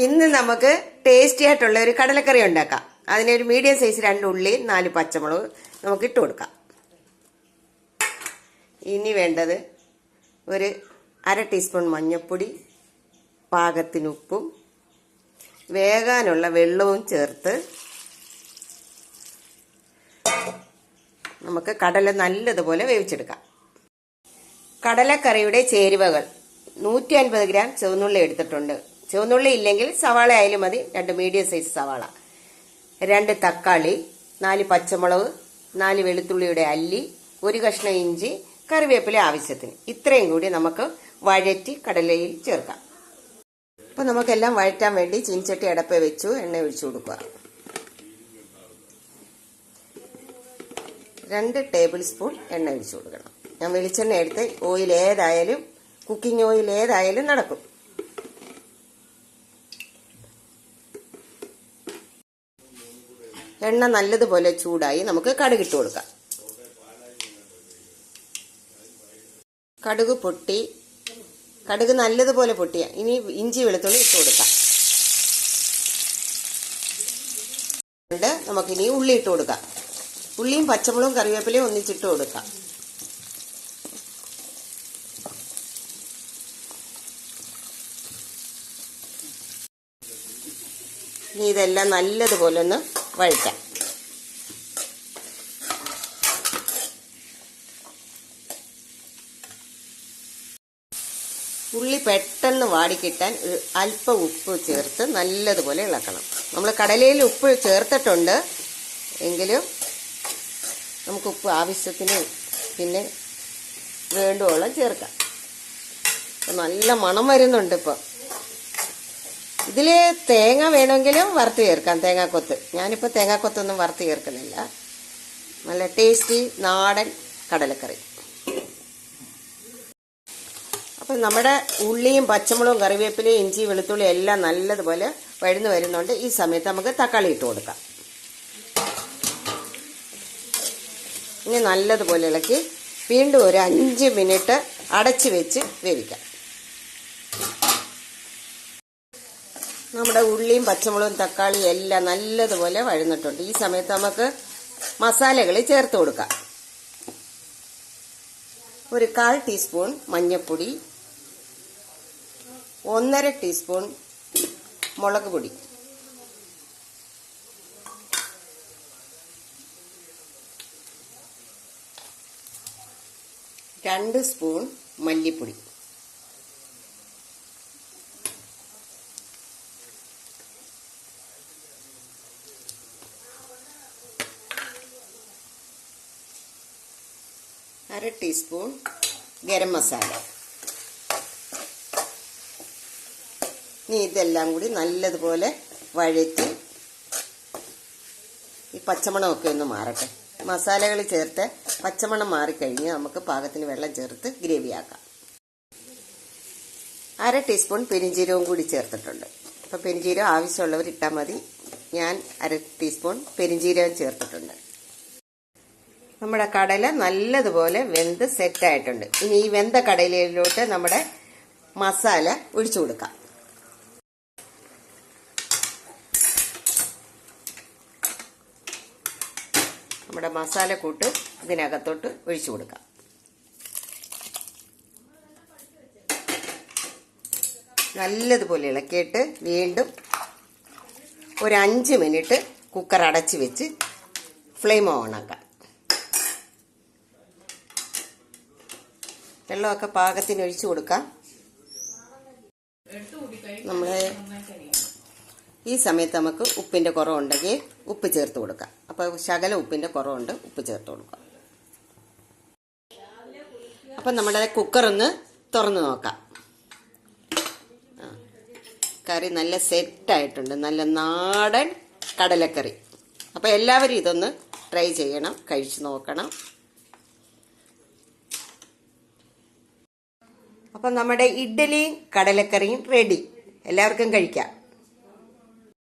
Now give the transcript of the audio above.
ഇന്ന് നമുക്ക് ടേസ്റ്റി ആയിട്ടുള്ള ഒരു കടലക്കറി ഉണ്ടാക്കാം. അതിനൊരു മീഡിയം സൈസ് 2 ഉള്ളി 4 പച്ചമുളക് നമുക്ക് ഇട്ട് കൊടുക്കാം. ഇനി വേണ്ടത് ഒരു 1/2 ടീസ്പൂൺ മഞ്ഞൾപ്പൊടി, പാകത്തിന് ഉപ്പും വേകാനുള്ള വെള്ളവും ചേർത്ത് നമുക്ക് കടല നല്ലതുപോലെ വേവിച്ചെടുക്കാം. കടലക്കറിയുടെ ചേരുവകൾ: 150 ഗ്രാം ചുവന്നുള്ളി എടുത്തിട്ടുണ്ട്. ചുവന്നുള്ളി ഇല്ലെങ്കിൽ സവാള ആയാലും മതി. 2 മീഡിയം സൈസ് സവാള, 2 തക്കാളി, 4 പച്ചമുളക്, 4 വെളുത്തുള്ളിയുടെ അല്ലി, 1 കഷ്ണം ഇഞ്ചി, കറിവേപ്പില ആവശ്യത്തിന്. ഇത്രയും കൂടി നമുക്ക് വഴറ്റി കടലയിൽ ചേർക്കാം. അപ്പൊ നമുക്കെല്ലാം വഴറ്റാൻ വേണ്ടി ചീൻചട്ടി അടപ്പേ വെച്ചു എണ്ണ ഒഴിച്ചു കൊടുക്കുക. 2 ടേബിൾ സ്പൂൺ എണ്ണ ഒഴിച്ചു കൊടുക്കണം. ഞാൻ വെളിച്ചെണ്ണ എടുത്ത് ഓയിൽ ഏതായാലും, കുക്കിംഗ് ഓയിൽ ഏതായാലും നടക്കും. എണ്ണ നല്ലതുപോലെ ചൂടായി നമുക്ക് കടുക് ഇട്ട് കൊടുക്കാം. കടുക് പൊട്ടി, കടുക് നല്ലതുപോലെ പൊട്ടിയ ഇനി ഇഞ്ചി വെളുത്തുള്ളി ഇട്ട് കൊടുക്കാം. നമുക്കിനി ഉള്ളി ഇട്ട് കൊടുക്കാം. ഉള്ളിയും പച്ചമുളകും കറിവേപ്പിലയും ഒന്നിച്ചിട്ട് കൊടുക്കാം. ഇനി ഇതെല്ലാം നല്ലതുപോലെ ഒന്ന് വഴറ്റാം. ഉള്ളി പെട്ടെന്ന് വാടിക്കിട്ടാൻ അല്പം ഉപ്പ് ചേർത്ത് നല്ലതുപോലെ ഇളക്കണം. നമ്മൾ കടലയിൽ ഉപ്പ് ചേർത്തിട്ടുണ്ട്, എങ്കിലും നമുക്ക് ഉപ്പ് ആവശ്യത്തിന് പിന്നെ വേണ്ടുവോളം ചേർക്കാം. നല്ല മണം വരുന്നുണ്ട്. ഇപ്പം ഇതിൽ തേങ്ങ വേണമെങ്കിലും വറുത്ത് ചേർക്കാം, തേങ്ങാക്കൊത്ത്. ഞാനിപ്പോൾ തേങ്ങാക്കൊത്തൊന്നും വറുത്ത് ചേർക്കുന്നില്ല. നല്ല ടേസ്റ്റി നാടൻ കടലക്കറി. അപ്പം നമ്മുടെ ഉള്ളിയും പച്ചമുളകും കറിവേപ്പിലയും ഇഞ്ചി വെളുത്തുള്ളി എല്ലാം നല്ലതുപോലെ വഴന്നു വരുന്നുണ്ട്. ഈ സമയത്ത് നമുക്ക് തക്കാളി ഇട്ട് കൊടുക്കാം. ഇനി നല്ലതുപോലെ ഇളക്കി വീണ്ടും ഒരു 5 മിനിറ്റ് അടച്ചു വെച്ച് വേവിക്കാം. നമ്മുടെ ഉള്ളിയും പച്ചമുളകും തക്കാളിയും എല്ലാം നല്ലതുപോലെ വഴന്നിട്ടുണ്ട്. ഈ സമയത്ത് നമുക്ക് മസാലകൾ ചേർത്ത് കൊടുക്കാം. ഒരു 1/4 ടീസ്പൂൺ മഞ്ഞൾപ്പൊടി, 1/2 ടീസ്പൂൺ മുളക് പൊടി, 2 സ്പൂൺ മല്ലിപ്പൊടി, അര ടീസ്പൂൺ ഗരം മസാല. ഇനി ഇതെല്ലാം കൂടി നല്ലതുപോലെ വഴറ്റി ഈ പച്ചമണമൊക്കെ ഒന്ന് മാറട്ടെ. മസാലകൾ ചേർത്ത് പച്ചമണം മാറിക്കഴിഞ്ഞ് നമുക്ക് പാകത്തിന് വെള്ളം ചേർത്ത് ഗ്രേവിയാക്കാം. അര ടീസ്പൂൺ പെരിഞ്ജീരകവും കൂടി ചേർത്തിട്ടുണ്ട്. അപ്പോൾ പെരിഞ്ജീരകം ആവശ്യമുള്ളവർ ഇട്ടാൽ മതി. ഞാൻ അര ടീസ്പൂൺ പെരിഞ്ജീരകം ചേർത്തിട്ടുണ്ട്. നമ്മുടെ കടല നല്ലതുപോലെ വെന്ത് സെറ്റായിട്ടുണ്ട്. ഇനി ഈ വെന്ത കടലയിലോട്ട് നമ്മുടെ മസാല ഒഴിച്ചു കൊടുക്കാം. നമ്മുടെ മസാലക്കൂട്ട് ഇതിനകത്തോട്ട് ഒഴിച്ചു കൊടുക്കാം. നല്ലതുപോലെ ഇളക്കിയിട്ട് വീണ്ടും ഒരു 5 മിനിറ്റ് കുക്കർ അടച്ച് വെച്ച് ഫ്ലെയിം ഓണാക്കാം. വെള്ളമൊക്കെ പാകത്തിന് ഒഴിച്ചു കൊടുക്കാം. നമ്മളെ ഈ സമയത്ത് നമുക്ക് ഉപ്പിൻ്റെ കുറവുണ്ടെങ്കിൽ ഉപ്പ് ചേർത്ത് കൊടുക്കാം. അപ്പോൾ ശകല ഉപ്പിൻ്റെ കുറവുണ്ട്, ഉപ്പ് ചേർത്ത് കൊടുക്കാം. അപ്പം നമ്മുടെ കുക്കറൊന്ന് തുറന്ന് നോക്കാം. കറി നല്ല സെറ്റായിട്ടുണ്ട്, നല്ല നാടൻ കടലക്കറി. അപ്പോൾ എല്ലാവരും ഇതൊന്ന് ട്രൈ ചെയ്യണം, കഴിച്ചു നോക്കണം. അപ്പം നമ്മുടെ ഇഡ്ഡലിയും കടലക്കറിയും റെഡി. എല്ലാവർക്കും കഴിക്കാം.